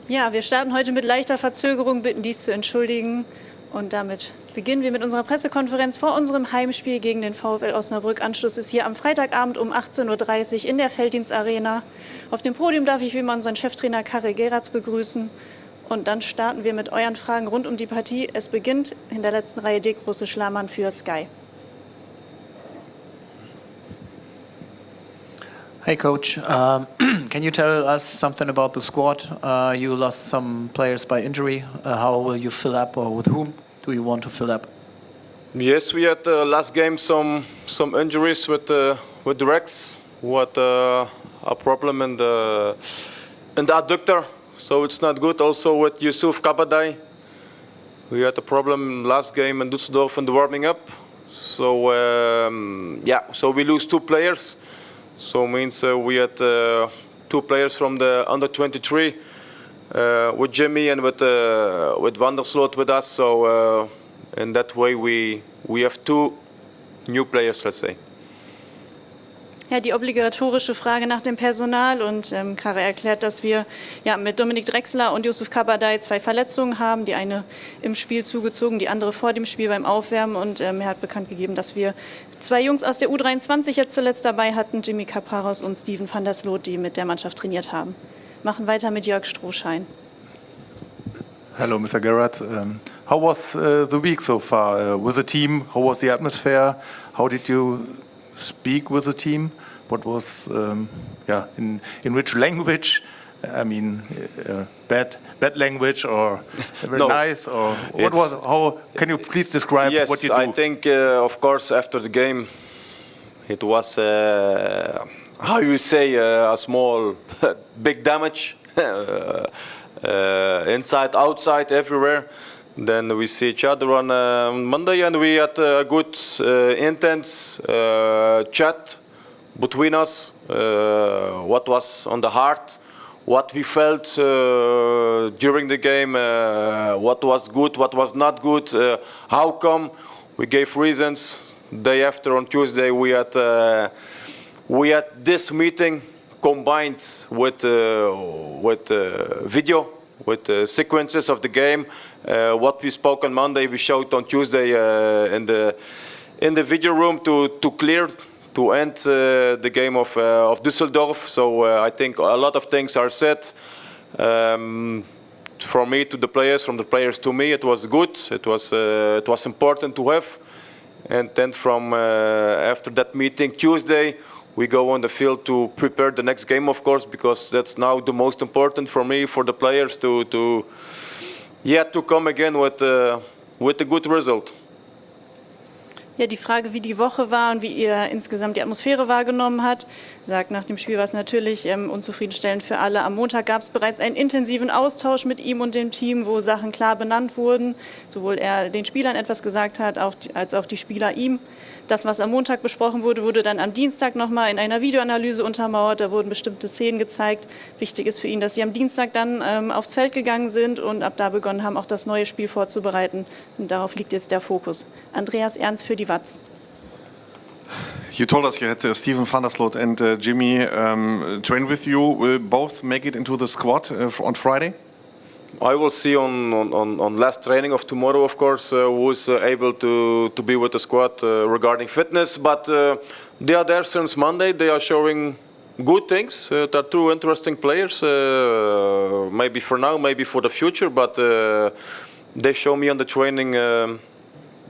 Ja, wir starten heute mit leichter Verzögerung, bitten dies zu entschuldigen. Und damit beginnen wir mit unserer Pressekonferenz vor unserem Heimspiel gegen den VfL Osnabrück. Anschluss ist hier am Freitagabend um 18:30 Uhr in der Felddienstarena. Auf dem Podium darf ich wie immer unseren Cheftrainer Karel Geraerts begrüßen. Und dann starten wir mit euren Fragen rund um die Partie. Es beginnt in der letzten Reihe der große Schlamann für Sky. Hey coach, can you tell us something about the squad? You lost some players by injury. How will you fill up, or with whom do you want to fill up? Yes, we had last game some injuries with the Rex. What a problem in the adductor, so it's not good. Also with Yusuf Kabadai, we had a problem last game in Düsseldorf in the warming up. So so we lose 2 players. So means we had 2 players from the under 23 with Jimmy and with Van der Sloot with us. So in that way we have 2 new players, let's say. Ja, die obligatorische Frage nach dem Personal, und Karel erklärt, dass wir mit Dominik Drexler und Yusuf Kabadai 2 Verletzungen haben, die eine im Spiel zugezogen, die andere vor dem Spiel beim Aufwärmen, und er hat bekannt gegeben, dass wir 2 Jungs aus der U23 jetzt zuletzt dabei hatten, Jimmy Kaparos und Steven van der Sloot, die mit der Mannschaft trainiert haben. Machen weiter mit Jörg Strohschein. Hello, Mr. Geraerts. How was the week so far with the team? How was the atmosphere? How did you speak with the team? What was in which language? I mean, bad language or very nice, or what was? How can you please describe what you do? Yes, I think of course after the game, it was how you say a small big damage inside, outside, everywhere. Then we see each other on Monday, and we had a good, intense chat between us. What was on the heart, what we felt during the game, what was good, what was not good, how come. We gave reasons. Day after, on Tuesday, we had this meeting combined with video, with sequences of the game. What we spoke on Monday, we showed on Tuesday in the video room to end the game of Düsseldorf. So I think a lot of things are said. From me to the players, from the players to me, it was good. It was important to have. And then from after that meeting Tuesday, we go on the field to prepare the next game, of course, because that's now the most important for me, for the players to come again with a good result. Ja, die Frage, wie die Woche war und wie ihr insgesamt die Atmosphäre wahrgenommen habt, sagt, nach dem Spiel war es natürlich unzufriedenstellend für alle. Am Montag gab es bereits einen intensiven Austausch mit ihm und dem Team, wo Sachen klar benannt wurden. Sowohl er den Spielern etwas gesagt hat, als auch die Spieler ihm. Das, was am Montag besprochen wurde, wurde dann am Dienstag nochmal in einer Videoanalyse untermauert. Da wurden bestimmte Szenen gezeigt. Wichtig ist für ihn, dass sie am Dienstag dann aufs Feld gegangen sind und ab da begonnen haben, auch das neue Spiel vorzubereiten. Und darauf liegt jetzt der Fokus. Andreas Ernst für die WAZ. You told us you had Steven van der Sloot and Jimmy train with you. Will both make it into the squad on Friday? I will see on last training of tomorrow, of course, who is able to be with the squad regarding fitness. But they are there since Monday. They are showing good things. They're 2 interesting players. Maybe for now, maybe for the future. But they show me on the training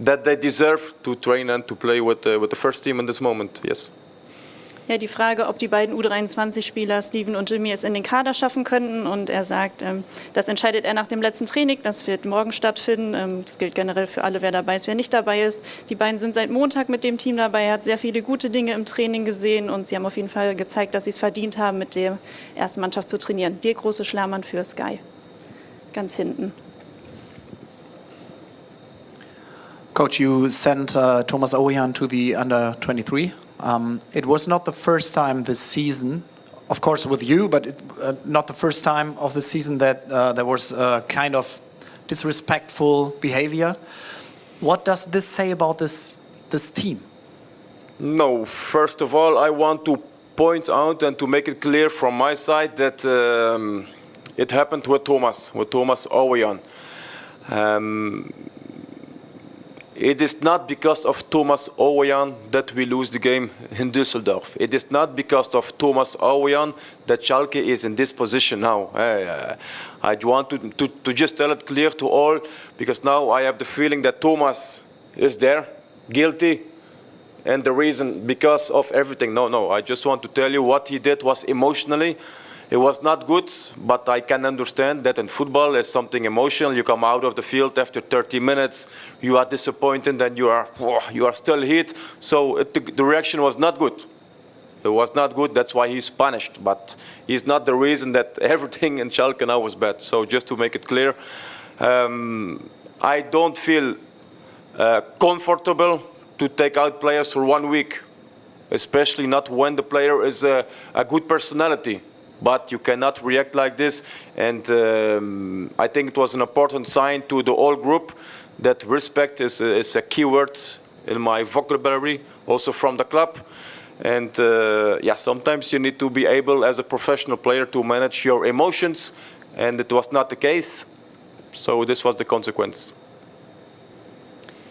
that they deserve to train and to play with the first team in this moment. Yes. Ja, die Frage, ob die beiden U23-Spieler Steven und Jimmy es in den Kader schaffen könnten. Und er sagt, das entscheidet er nach dem letzten Training. Das wird morgen stattfinden. Das gilt generell für alle, wer dabei ist, wer nicht dabei ist. Die beiden sind seit Montag mit dem Team dabei. Er hat sehr viele gute Dinge im Training gesehen. Und sie haben auf jeden Fall gezeigt, dass sie es verdient haben, mit der ersten Mannschaft zu trainieren. Der große Schlamann für Sky. Ganz hinten. Coach, you sent Thomas Ojan to the under 23. It was not the first time this season, of course with you, but not the first time of the season that there was kind of disrespectful behavior. What does this say about this team? No, first of all, I want to point out and to make it clear from my side that it happened with Thomas Ouwejan. It is not because of Thomas Ouwejan that we lose the game in Düsseldorf. It is not because of Thomas Ouwejan that Schalke is in this position now. I want to just tell it clear to all, because now I have the feeling that Thomas is there, guilty, and the reason because of everything. No, I just want to tell you what he did was emotionally. It was not good, but I can understand that in football it's something emotional. You come out of the field after 30 minutes, you are disappointed and you are still hit. So the reaction was not good. It was not good, that's why he's punished. But he's not the reason that everything in Schalke now was bad. So just to make it clear, I don't feel comfortable to take out players for 1 week, especially not when the player is a good personality. But you cannot react like this, and I think it was an important sign to the whole group that respect is a key word in my vocabulary, also from the club. And sometimes you need to be able as a professional player to manage your emotions, and it was not the case, so this was the consequence.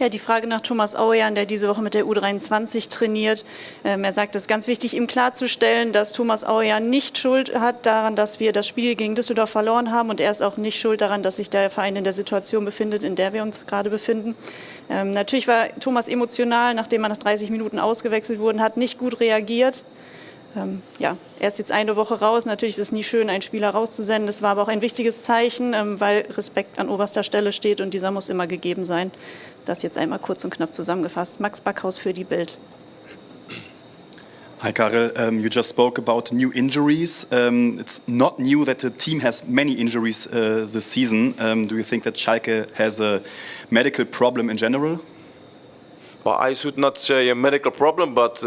Ja, die Frage nach Thomas Ouwejan, der diese Woche mit der U23 trainiert. Er sagt, es ist ganz wichtig, ihm klarzustellen, dass Thomas Ouwejan nicht Schuld hat daran, dass wir das Spiel gegen Düsseldorf verloren haben. Und er ist auch nicht schuld daran, dass sich der Verein in der Situation befindet, in der wir uns gerade befinden. Natürlich war Thomas emotional, nachdem er nach 30 Minuten ausgewechselt wurde, hat nicht gut reagiert. Er ist jetzt eine Woche raus. Natürlich ist es nie schön, einen Spieler rauszusenden. Es war aber auch ein wichtiges Zeichen, weil Respekt an oberster Stelle steht und dieser muss immer gegeben sein. Das jetzt einmal kurz und knapp zusammengefasst. Max Backhaus für die Bild. Hi Karel, you just spoke about new injuries. It's not new that the team has many injuries this season. Do you think that Schalke has a medical problem in general? Well, I should not say a medical problem, but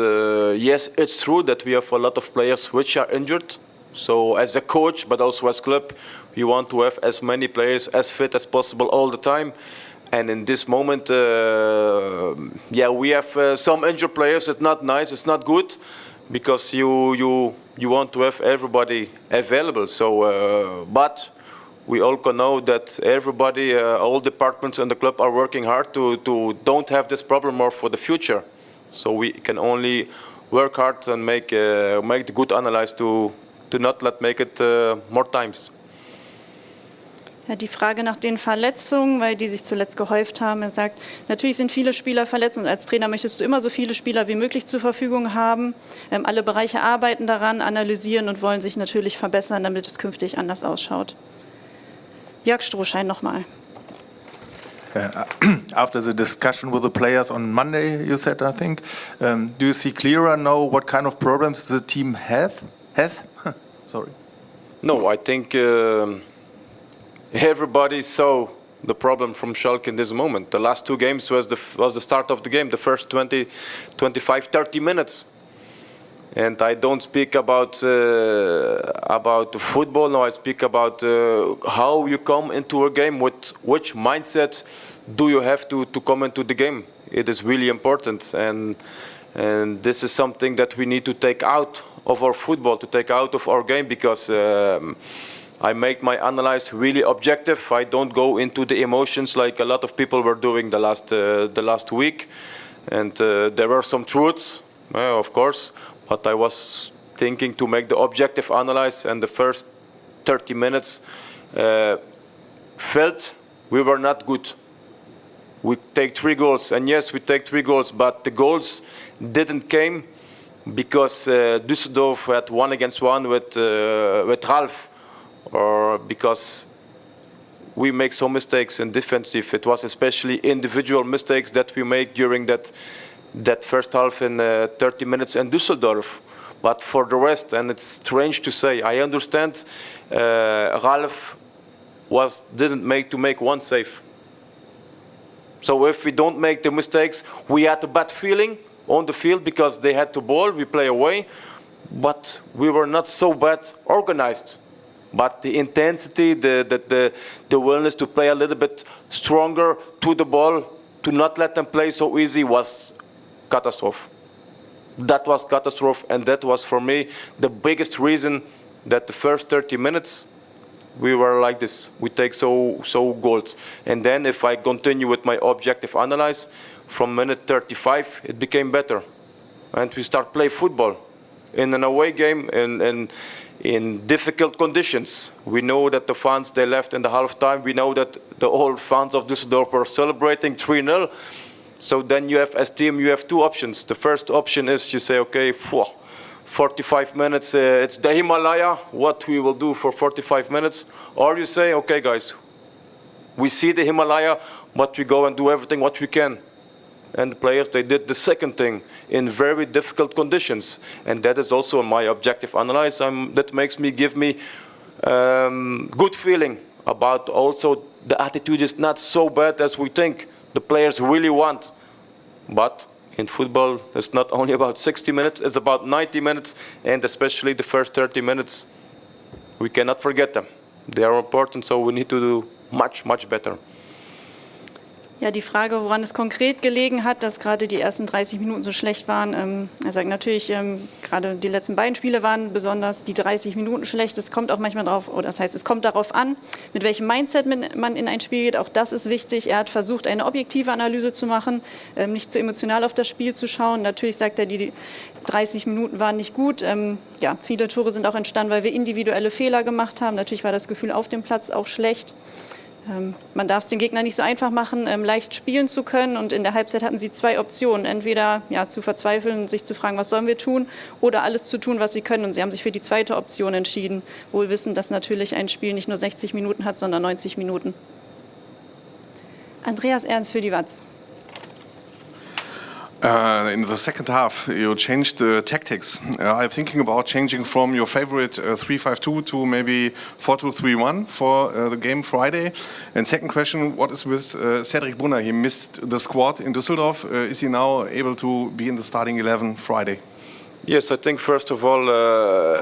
yes, it's true that we have a lot of players which are injured. So as a coach, but also as club, you want to have as many players as fit as possible all the time. And in this moment, we have some injured players. It's not nice, it's not good, because you want to have everybody available. So, but we all can know that everybody, all departments in the club are working hard to don't have this problem more for the future. So we can only work hard and make the good analysis to not make it more times. Ja, die Frage nach den Verletzungen, weil die sich zuletzt gehäuft haben. Er sagt, natürlich sind viele Spieler verletzt und als Trainer möchtest du immer so viele Spieler wie möglich zur Verfügung haben. Alle Bereiche arbeiten daran, analysieren und wollen sich natürlich verbessern, damit es künftig anders ausschaut. Jörg Strohschein nochmal. After the discussion with the players on Monday, you said, I think, do you see clearer now what kind of problems the team has? Sorry. No, I think everybody saw the problem from Schalke in this moment. The last two games was the start of the game, the first 20, 25, 30 minutes. And I don't speak about football, no, I speak about how you come into a game, with which mindset do you have to come into the game. It is really important, and this is something that we need to take out of our football, to take out of our game, because I make my analysis really objective. I don't go into the emotions like a lot of people were doing the last week. And there were some truths, of course, but I was thinking to make the objective analysis, and the first 30 minutes felt we were not good. We take 3 goals, and yes, we take 3 goals, but the goals didn't came because Düsseldorf had 1-against-1 with Ralf, or because we make some mistakes in defensive. It was especially individual mistakes that we make during that first half in 30 minutes in Düsseldorf. But for the rest, and it's strange to say, I understand Ralf didn't make one save. So if we don't make the mistakes, we had a bad feeling on the field because they had the ball, we play away, but we were not so bad organized. But the intensity, the willingness to play a little bit stronger to the ball, to not let them play so easy, was catastrophe. That was catastrophe, and that was for me the biggest reason that the first 30 minutes we were like this. We take so goals. And then if I continue with my objective analysis, from minute 35, it became better. And we start play football in an away game in difficult conditions. We know that the fans, they left in the halftime. We know that the old fans of Düsseldorf were celebrating 3-0. So then you have, as team, you have two options. The first option is you say, okay, 45 minutes, it's the Himalaya, what we will do for 45 minutes. Or you say, okay, guys, we see the Himalaya, but we go and do everything what we can. And the players, they did the second thing in very difficult conditions. And that is also my objective analysis. That give me good feeling about also the attitude is not so bad as we think. The players really want. But in football, it's not only about 60 minutes, it's about 90 minutes, and especially the first 30 minutes. We cannot forget them. They are important, so we need to do much, much better. Ja, die Frage, woran es konkret gelegen hat, dass gerade die ersten 30 Minuten so schlecht waren. Er sagt natürlich, gerade die letzten beiden Spiele waren besonders die 30 Minuten schlecht. Es kommt auch manchmal drauf, oder das heißt, es kommt darauf an, mit welchem Mindset man in ein Spiel geht. Auch das ist wichtig. Er hat versucht, eine objektive Analyse zu machen, nicht zu emotional auf das Spiel zu schauen. Natürlich sagt er, die 30 Minuten waren nicht gut. Ja, viele Tore sind auch entstanden, weil wir individuelle Fehler gemacht haben. Natürlich war das Gefühl auf dem Platz auch schlecht. Man darf es dem Gegner nicht so einfach machen, leicht spielen zu können. Und in der Halbzeit hatten sie zwei Optionen. Entweder zu verzweifeln, sich zu fragen, was sollen wir tun, oder alles zu tun, was sie können. Und sie haben sich für die zweite Option entschieden. Wohl wissend, dass natürlich ein Spiel nicht nur 60 Minuten hat, sondern 90 Minuten. Andreas Ernst für die Watz. In the second half, you changed the tactics. I'm thinking about changing from your favorite 3-5-2 to maybe 4-2-3-1 for the game Friday. And second question, what is with Cedric Brunner? He missed the squad in Düsseldorf. Is he now able to be in the starting 11 Friday? Yes, I think first of all,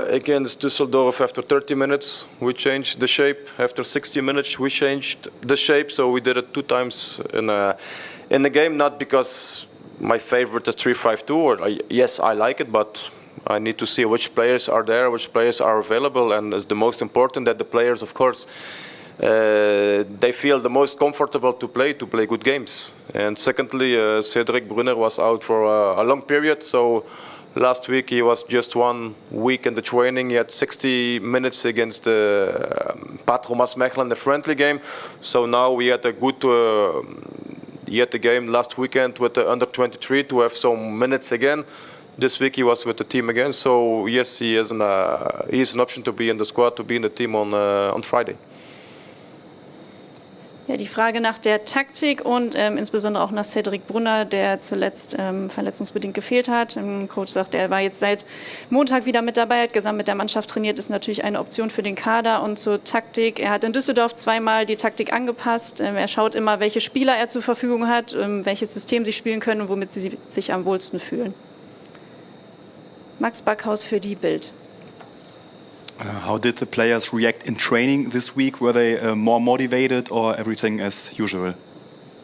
against Düsseldorf, after 30 minutes, we changed the shape. After 60 minutes, we changed the shape. So we did it 2 times in the game, not because my favorite is 3-5-2, or yes, I like it, but I need to see which players are there, which players are available, and it's the most important that the players, of course, they feel the most comfortable to play good games. And secondly, Cedric Brunner was out for a long period, so last week he was just 1 week in the training. He had 60 minutes against Patromas Mechelen, the friendly game. So now we had a good he had the game last weekend with the under-23 to have some minutes again. This week he was with the team again. So yes, he is an option to be in the squad, to be in the team on Friday. Ja, die Frage nach der Taktik und insbesondere auch nach Cedric Brunner, der zuletzt verletzungsbedingt gefehlt hat. Der Coach sagt, er war jetzt seit Montag wieder mit dabei, hat gesamt mit der Mannschaft trainiert, ist natürlich eine Option für den Kader. Und zur Taktik, er hat in Düsseldorf 2-mal die Taktik angepasst. Er schaut immer, welche Spieler er zur Verfügung hat, welches System sie spielen können und womit sie sich am wohlsten fühlen. Max Backhaus für die Bild. How did the players react in training this week? Were they more motivated or everything as usual?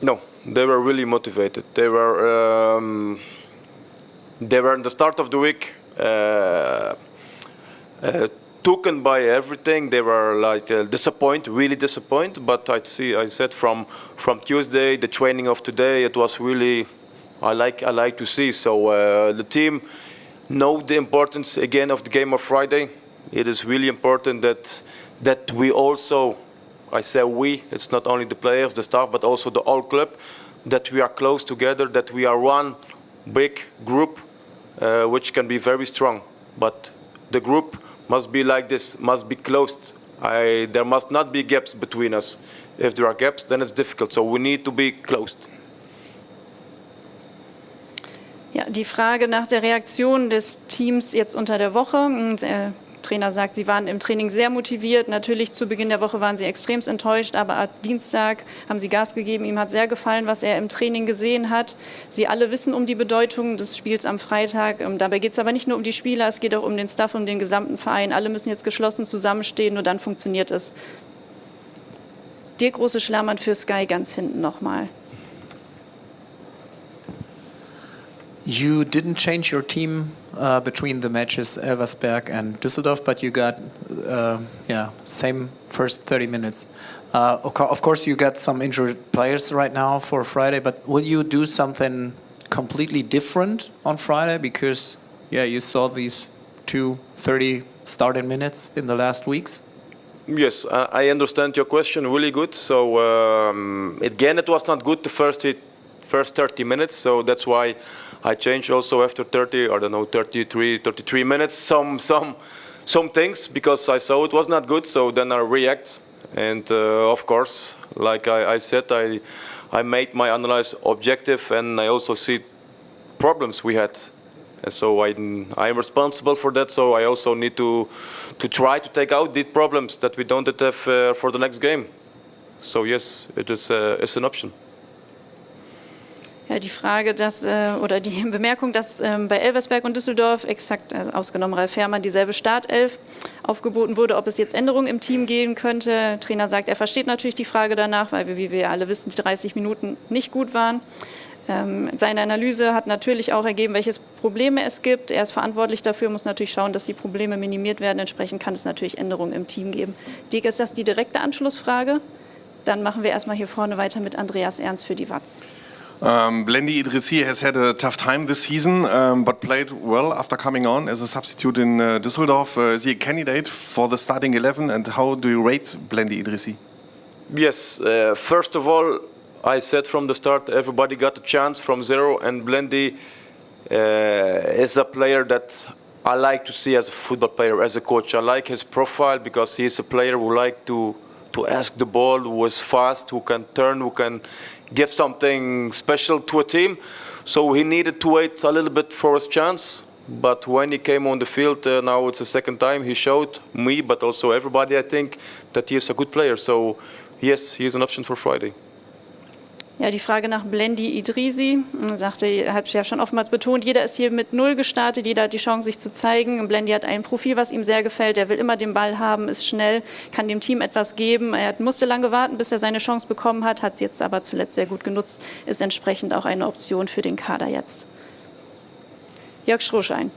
No, they were really motivated. They were in the start of the week taken by everything. They were like really disappointed. But I said from Tuesday, the training of today, it was really I like to see. So the team know the importance again of the game of Friday. It is really important that we also, I say we, it's not only the players, the staff, but also the whole club, that we are close together, that we are one big group, which can be very strong. But the group must be like this, must be closed. There must not be gaps between us. If there are gaps, then it's difficult. So we need to be closed. Ja, die Frage nach der Reaktion des Teams jetzt unter der Woche. Der Trainer sagt, sie waren im Training sehr motiviert. Natürlich zu Beginn der Woche waren sie extremst enttäuscht, aber ab Dienstag haben sie Gas gegeben. Ihm hat sehr gefallen, was er im Training gesehen hat. Sie alle wissen um die Bedeutung des Spiels am Freitag. Dabei geht es aber nicht nur um die Spieler, es geht auch um den Staff, um den gesamten Verein. Alle müssen jetzt geschlossen zusammenstehen, nur dann funktioniert es. Dir große Schlammern für Sky ganz hinten nochmal. You didn't change your team between the matches Elversberg and Düsseldorf, but you got same first 30 minutes. Of course, you got some injured players right now for Friday, but will you do something completely different on Friday? Because you saw these 30 starting minutes in the last weeks. Yes, I understand your question really good. So again, it was not good the first 30 minutes, so that's why I changed also after 33 minutes some things, because I saw it was not good. So then I react, and of course, like I said, I made my analysis objective, and I also see problems we had. And so I'm responsible for that. So I also need to try to take out these problems that we don't have for the next game. So yes, it's an option. Ja, die Frage, oder die Bemerkung, dass bei Elversberg und Düsseldorf exakt, ausgenommen Ralf Herrmann, dieselbe Startelf aufgeboten wurde, ob es jetzt Änderungen im Team geben könnte. Der Trainer sagt, er versteht natürlich die Frage danach, weil wir, wie wir alle wissen, die 30 Minuten nicht gut waren. Seine Analyse hat natürlich auch ergeben, welche Probleme es gibt. Er ist verantwortlich dafür, muss natürlich schauen, dass die Probleme minimiert werden. Entsprechend kann es natürlich Änderungen im Team geben. Dirk, ist das die direkte Anschlussfrage? Dann machen wir erstmal hier vorne weiter mit Andreas Ernst für die Watz. Blendi Idrissi has had a tough time this season, but played well after coming on as a substitute in Düsseldorf. Is he a candidate for the starting 11, and how do you rate Blendi Idrissi? Yes, first of all, I said from the start, everybody got a chance from zero, and Blendi is a player that I like to see as a football player, as a coach. I like his profile because he's a player who like to ask the ball, who is fast, who can turn, who can give something special to a team. So he needed to wait a little bit for his chance. But when he came on the field, now it's the second time, he showed me, but also everybody, I think, that he is a good player. So yes, he is an option for Friday. Ja, die Frage nach Blendi Idrissi, sagte, er hat ja schon oftmals betont, jeder ist hier mit 0 gestartet, jeder hat die Chance, sich zu zeigen. Blendi hat ein Profil, was ihm sehr gefällt, er will immer den Ball haben, ist schnell, kann dem Team etwas geben. Er musste lange warten, bis er seine Chance bekommen hat es jetzt aber zuletzt sehr gut genutzt, ist entsprechend auch eine Option für den Kader jetzt. Jörg Schroschein.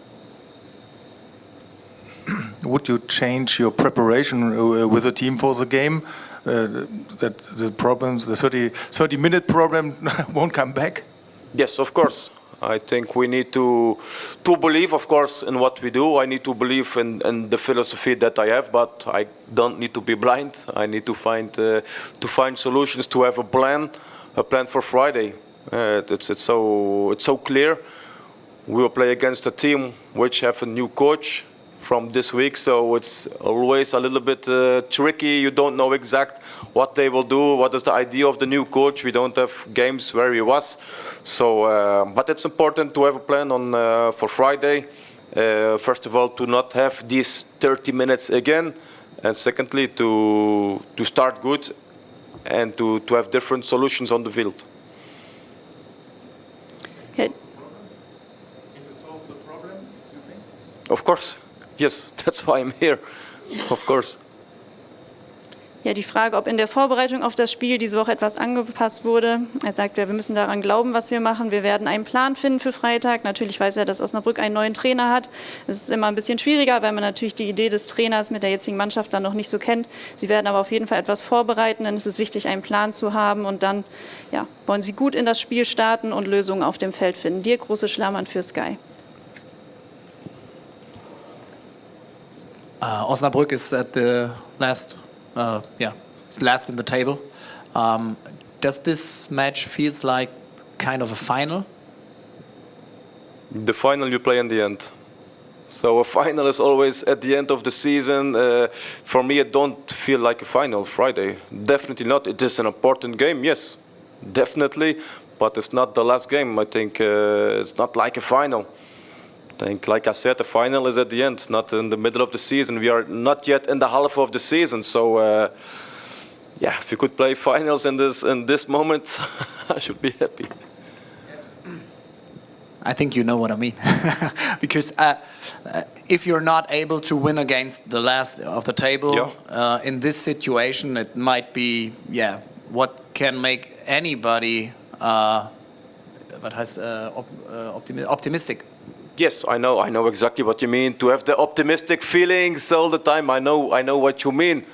Would you change your preparation with the team for the game? That the problems, the 30-minute problem won't come back? Yes, of course. I think we need to believe, of course, in what we do. I need to believe in the philosophy that I have, but I don't need to be blind. I need to find solutions, to have a plan for Friday. It's so clear. We will play against a team which have a new coach from this week, so it's always a little bit tricky. You don't know exact what they will do, what is the idea of the new coach. We don't have games where he was, so but it's important to have a plan on for Friday. First of all, to not have these 30 minutes again, and secondly, to start good and to have different solutions on the field. Okay. Can you solve the problem, you think? Of course. Yes, that's why I'm here, of course. Ja, die Frage, ob in der Vorbereitung auf das Spiel diese Woche etwas angepasst wurde. Er sagt, wir müssen daran glauben, was wir machen. Wir werden einen Plan finden für Freitag. Natürlich weiß er, dass Osnabrück einen neuen Trainer hat. Es ist immer ein bisschen schwieriger, weil man natürlich die Idee des Trainers mit der jetzigen Mannschaft dann noch nicht so kennt. Sie werden aber auf jeden Fall etwas vorbereiten, denn es ist wichtig, einen Plan zu haben. Und dann wollen sie gut in das Spiel starten und Lösungen auf dem Feld finden. Dirk Große-Schlammann für Sky. Osnabrück is at the last in the table. Does this match feels like kind of a final? The final you play in the end. So a final is always at the end of the season. For me, it don't feel like a final Friday. Definitely not. It is an important game, yes, definitely, but it's not the last game. I think it's not like a final. I think, like I said, the final is at the end, not in the middle of the season. We are not yet in the half of the season, so if you could play finals in this moment, I should be happy. I think you know what I mean, because if you're not able to win against the last of the table in this situation, it might be what can make anybody was heißt optimistic? Yes, I know exactly what you mean. To have the optimistic feelings all the time, I know what you mean.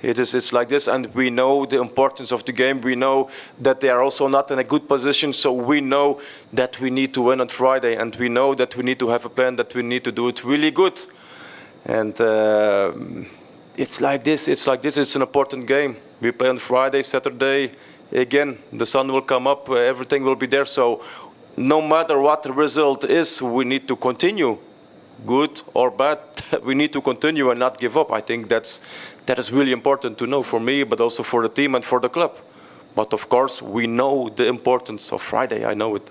It's like this, and we know the importance of the game. We know that they are also not in a good position, so we know that we need to win on Friday, and we know that we need to have a plan, that we need to do it really good. And it's like this. It's an important game. We play on Friday, Saturday. Again, the sun will come up. Everything will be there. So no matter what the result is, we need to continue. Good or bad, we need to continue and not give up. I think that is really important to know for me, but also for the team and for the club. But of course, we know the importance of Friday. I know it.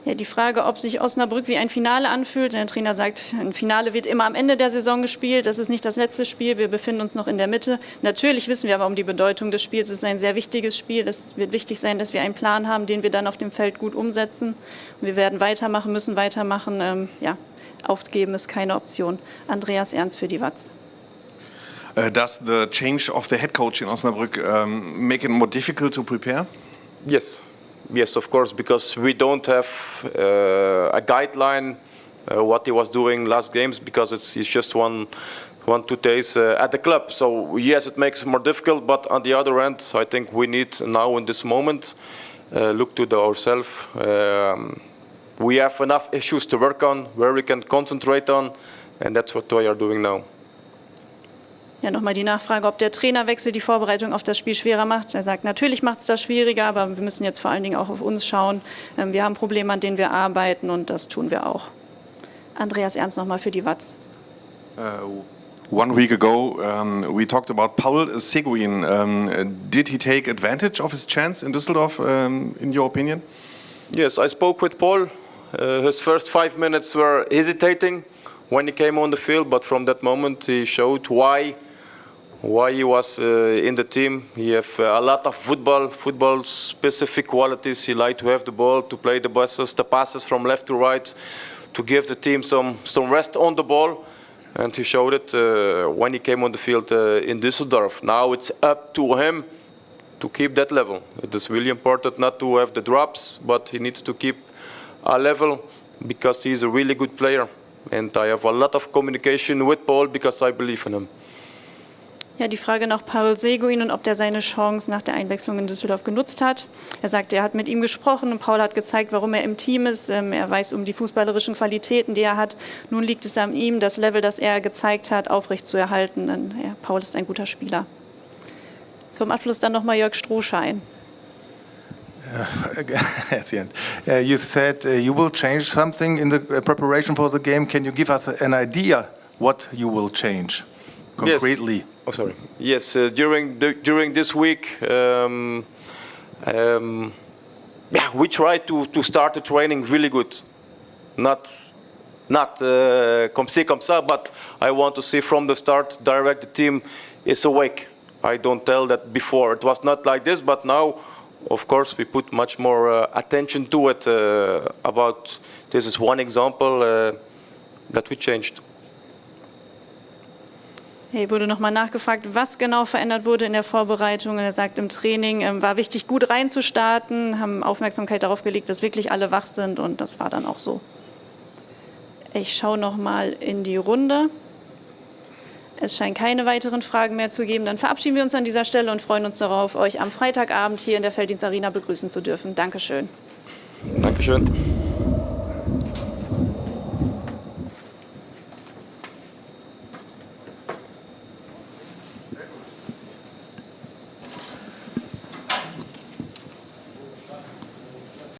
Ja, die Frage, ob sich Osnabrück wie ein Finale anfühlt. Der Trainer sagt, ein Finale wird immer am Ende der Saison gespielt. Das ist nicht das letzte Spiel. Wir befinden uns noch in der Mitte. Natürlich wissen wir aber um die Bedeutung des Spiels. Es ist ein sehr wichtiges Spiel. Es wird wichtig sein, dass wir einen Plan haben, den wir dann auf dem Feld gut umsetzen. Und wir werden weitermachen, müssen weitermachen. Aufgeben ist keine Option. Andreas Ernst für die Watz. Does the change of the head coach in Osnabrück make it more difficult to prepare? Yes, of course, because we don't have a guideline what he was doing last games, because it's just one 2 days at the club. So yes, it makes it more difficult, but on the other end, I think we need now in this moment look to ourselves. We have enough issues to work on, where we can concentrate on, and that's what we are doing now. Ja, nochmal die Nachfrage, ob der Trainerwechsel die Vorbereitung auf das Spiel schwerer macht. Er sagt, natürlich macht es das schwieriger, aber wir müssen jetzt vor allen Dingen auch auf uns schauen. Wir haben Probleme, an denen wir arbeiten, und das tun wir auch. Andreas Ernst nochmal für die Watz. 1 week ago, we talked about Paul Seguin. Did he take advantage of his chance in Düsseldorf, in your opinion? Yes, I spoke with Paul. His first 5 minutes were hesitating when he came on the field, but from that moment he showed why he was in the team. He have a lot of football specific qualities. He liked to have the ball, to play the passes from left to right, to give the team some rest on the ball. And he showed it when he came on the field in Düsseldorf. Now it's up to him to keep that level. It is really important not to have the drops, but he needs to keep a level, because he's a really good player. And I have a lot of communication with Paul because I believe in him. Ja, die Frage nach Paul Seguin und ob der seine Chance nach der Einwechslung in Düsseldorf genutzt hat. Er sagt, er hat mit ihm gesprochen und Paul hat gezeigt, warum er im Team ist. Er weiß um die fußballerischen Qualitäten, die er hat. Nun liegt es an ihm, das Level, das er gezeigt hat, aufrechtzuerhalten. Denn ja, Paul ist ein guter Spieler. Zum Abschluss dann nochmal Jörg Strohschein. At the end, you said you will change something in the preparation for the game. Can you give us an idea what you will change concretely? Yes. Oh, sorry. Yes, during this week, we try to start the training really good. Not comme ci, comme ça, but I want to see from the start direct the team is awake. I don't tell that before. It was not like this, but now, of course, we put much more attention to it. About this is one example that we changed. Hier wurde nochmal nachgefragt, was genau verändert wurde in der Vorbereitung. Er sagt, im Training war wichtig, gut reinzustarten, haben Aufmerksamkeit darauf gelegt, dass wirklich alle wach sind, und das war dann auch so. Ich schaue nochmal in die Runde. Es scheint keine weiteren Fragen mehr zu geben. Dann verabschieden wir uns an dieser Stelle und freuen uns darauf, euch am Freitagabend hier in der Felddienst Arena begrüßen zu dürfen. Dankeschön. Dankeschön.